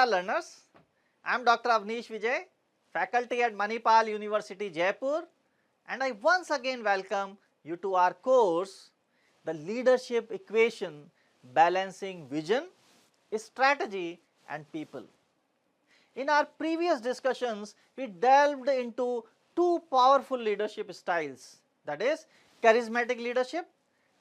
Namaskar learners, I am Dr. Avnish Vijay, faculty at Manipal University Jaipur, and I once again welcome you to our course, the leadership equation balancing vision, strategy and people. In our previous discussions, we delved into two powerful leadership styles, that is charismatic leadership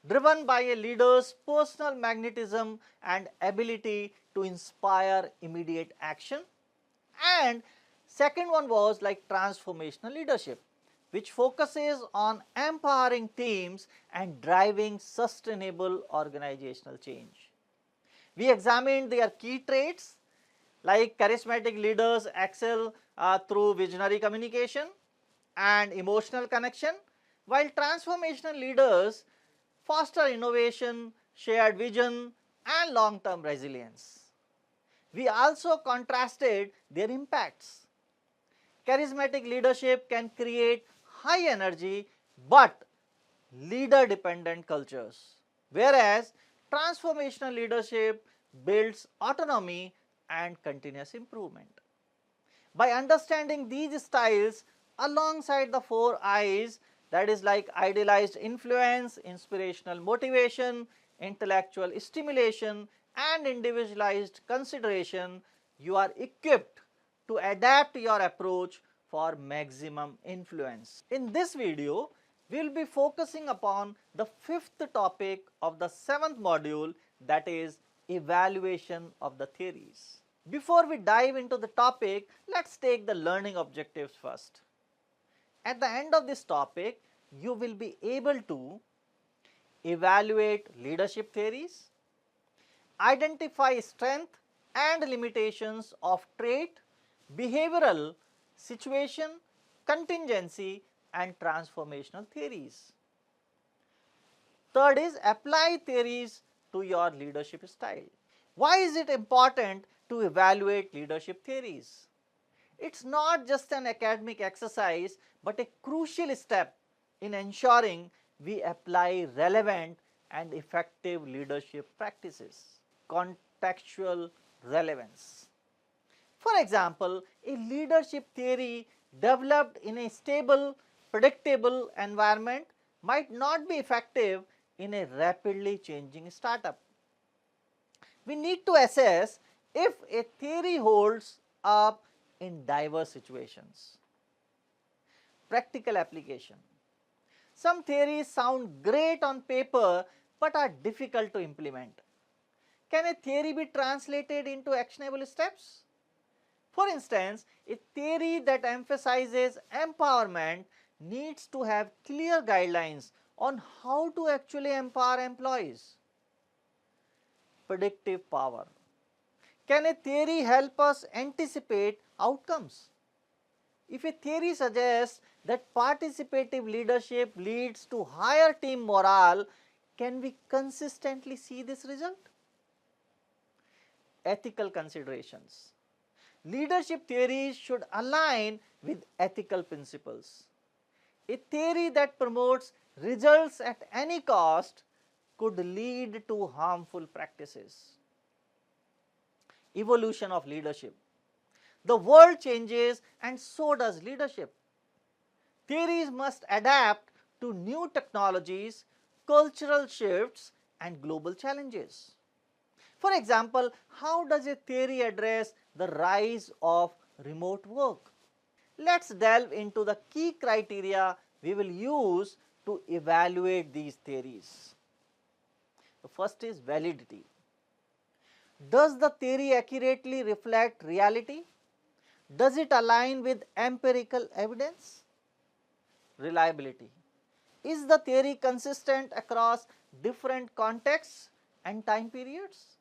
driven by a leader's personal magnetism and ability to inspire immediate action, and second one was like transformational leadership, which focuses on empowering teams and driving sustainable organizational change. We examined their key traits, like charismatic leaders excel through visionary communication and emotional connection, while transformational leaders foster innovation, shared vision and long-term resilience. We also contrasted their impacts. Charismatic leadership can create high energy but leader dependent cultures, whereas transformational leadership builds autonomy and continuous improvement. By understanding these styles alongside the four I's, that is like idealized influence, inspirational motivation, intellectual stimulation and individualized consideration, you are equipped to adapt your approach for maximum influence. In this video, we will be focusing upon the fifth topic of the seventh module, that is evaluation of the theories. Before we dive into the topic, let's take the learning objectives first. At the end of this topic, you will be able to evaluate leadership theories, identify strength and limitations of trait, behavioral, situation, contingency and transformational theories. Third is apply theories to your leadership style. Why is it important to evaluate leadership theories? It's not just an academic exercise but a crucial step in ensuring we apply relevant and effective leadership practices. Contextual relevance. For example, a leadership theory developed in a stable, predictable environment might not be effective in a rapidly changing startup. We need to assess if a theory holds up in diverse situations. Practical application. Some theories sound great on paper but are difficult to implement. Can a theory be translated into actionable steps? For instance, a theory that emphasizes empowerment needs to have clear guidelines on how to actually empower employees. Predictive power. Can a theory help us anticipate outcomes? If a theory suggests that participative leadership leads to higher team morale, can we consistently see this result? Ethical considerations. Leadership theories should align with ethical principles. A theory that promotes results at any cost could lead to harmful practices. Evolution of leadership. The world changes and so does leadership. Theories must adapt to new technologies, cultural shifts and global challenges. For example, how does a theory address the rise of remote work? Let's delve into the key criteria we will use to evaluate these theories. The first is validity. Does the theory accurately reflect reality? Does it align with empirical evidence? Reliability. Is the theory consistent across different contexts and time periods?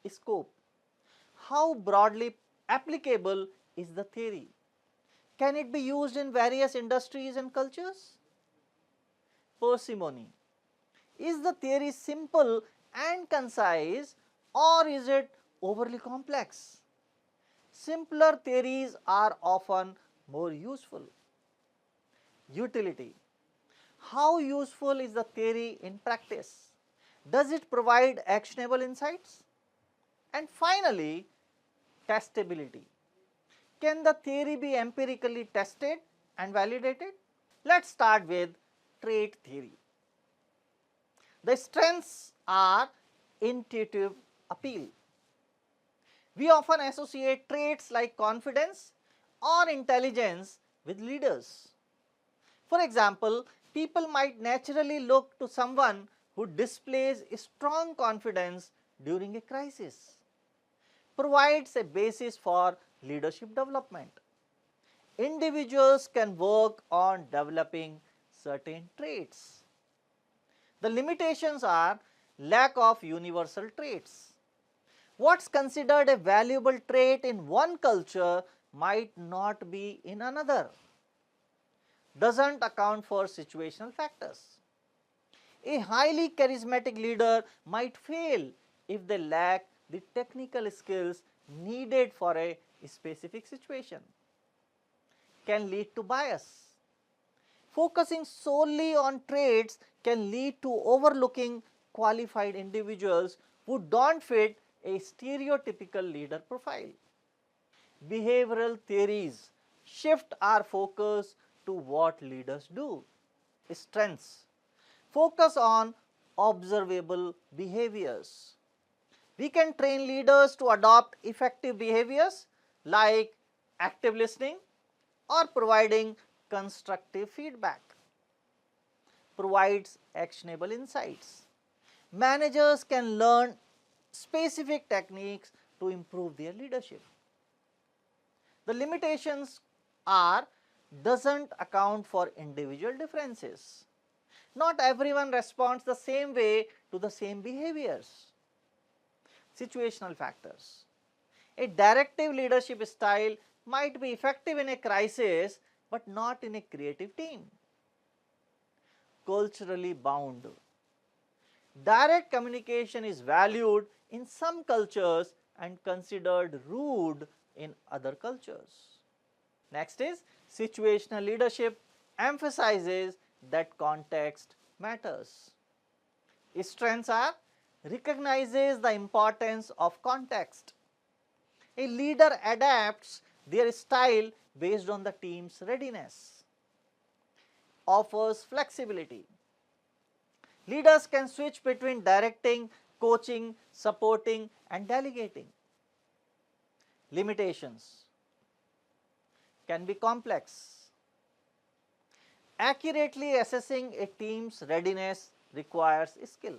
Scope. How broadly applicable is the theory? Can it be used in various industries and cultures? Parsimony. Is the theory simple and concise or is it overly complex? Simpler theories are often more useful. Utility. How useful is the theory in practice? Does it provide actionable insights? And finally, Testability. Can the theory be empirically tested and validated? Let's start with trait theory. The strengths are intuitive appeal. We often associate traits like confidence or intelligence with leaders. For example, people might naturally look to someone who displays strong confidence during a crisis, provides a basis for leadership development. Individuals can work on developing certain traits. The limitations are lack of universal traits. What's considered a valuable trait in one culture might not be in another. Doesn't account for situational factors. A highly charismatic leader might fail if they lack the technical skills needed for a specific situation. Can lead to bias. Focusing solely on traits can lead to overlooking qualified individuals who don't fit a stereotypical leader profile. Behavioral theories shift our focus to what leaders do. Strengths. Focus on observable behaviors. We can train leaders to adopt effective behaviors like active listening or providing constructive feedback. Provides actionable insights. Managers can learn specific techniques to improve their leadership. The limitations are doesn't account for individual differences. Not everyone responds the same way to the same behaviors. Situational factors. A directive leadership style might be effective in a crisis but not in a creative team. Culturally bound. Direct communication is valued in some cultures and considered rude in other cultures. Next is situational leadership emphasizes that context matters. Strengths are recognizes the importance of context. A leader adapts their style based on the team's readiness. Offers flexibility. Leaders can switch between directing, coaching, supporting and delegating. Limitations can be complex. Accurately assessing a team's readiness requires skill.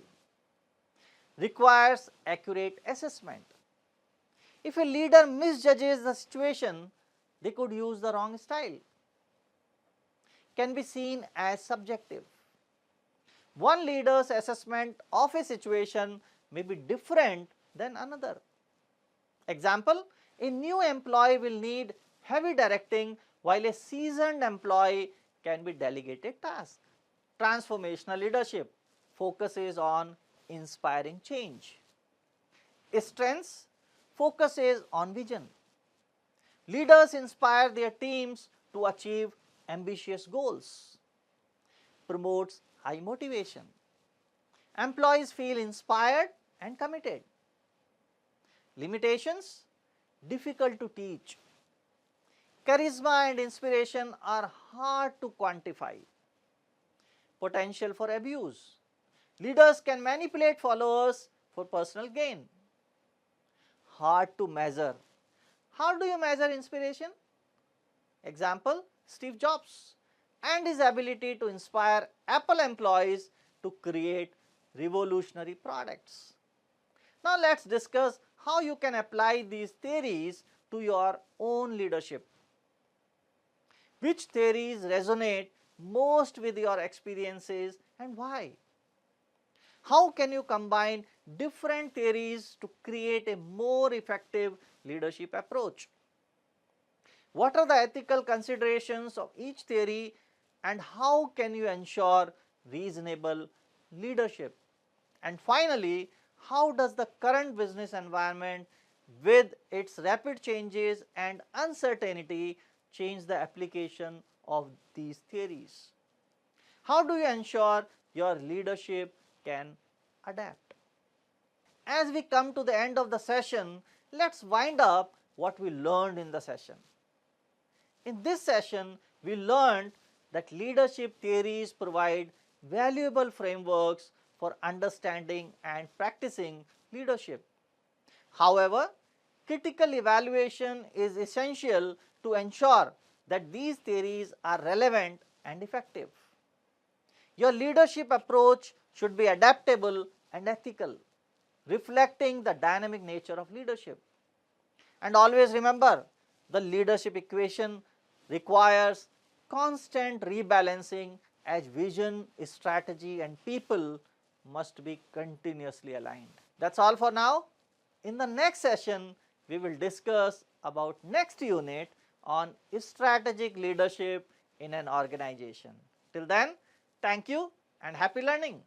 Requires accurate assessment. If a leader misjudges the situation, they could use the wrong style. Can be seen as subjective. One leader's assessment of a situation may be different than another. Example, a new employee will need heavy directing while a seasoned employee can be delegated tasks. Transformational leadership focuses on inspiring change. Strengths focuses on vision. Leaders inspire their teams to achieve ambitious goals. Promotes high motivation. Employees feel inspired and committed. Limitations, difficult to teach. Charisma and inspiration are hard to quantify. Potential for abuse. Leaders can manipulate followers for personal gain. Hard to measure. How do you measure inspiration? Example, Steve Jobs and his ability to inspire Apple employees to create revolutionary products. Now let's discuss how you can apply these theories to your own leadership. Which theories resonate most with your experiences and why? How can you combine different theories to create a more effective leadership approach? What are the ethical considerations of each theory and how can you ensure reasonable leadership? And finally, how does the current business environment with its rapid changes and uncertainty change the application of these theories? How do you ensure your leadership can adapt? As we come to the end of the session, let's wind up what we learned in the session. In this session, we learned that leadership theories provide valuable frameworks for understanding and practicing leadership. However, critical evaluation is essential to ensure that these theories are relevant and effective. Your leadership approach should be adaptable and ethical, reflecting the dynamic nature of leadership. And always remember, the leadership equation requires constant rebalancing as vision, strategy and people must be continuously aligned. That's all for now. In the next session, we will discuss about next unit on strategic leadership in an organization. Till then, thank you and happy learning.